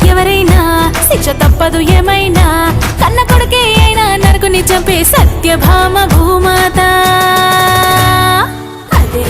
ఎవరైనా శిక్ష తప్పదు ఏమైనా కన్న కొడుకే అయినా నరకుని చంపే సత్యభామ భూమాత అదే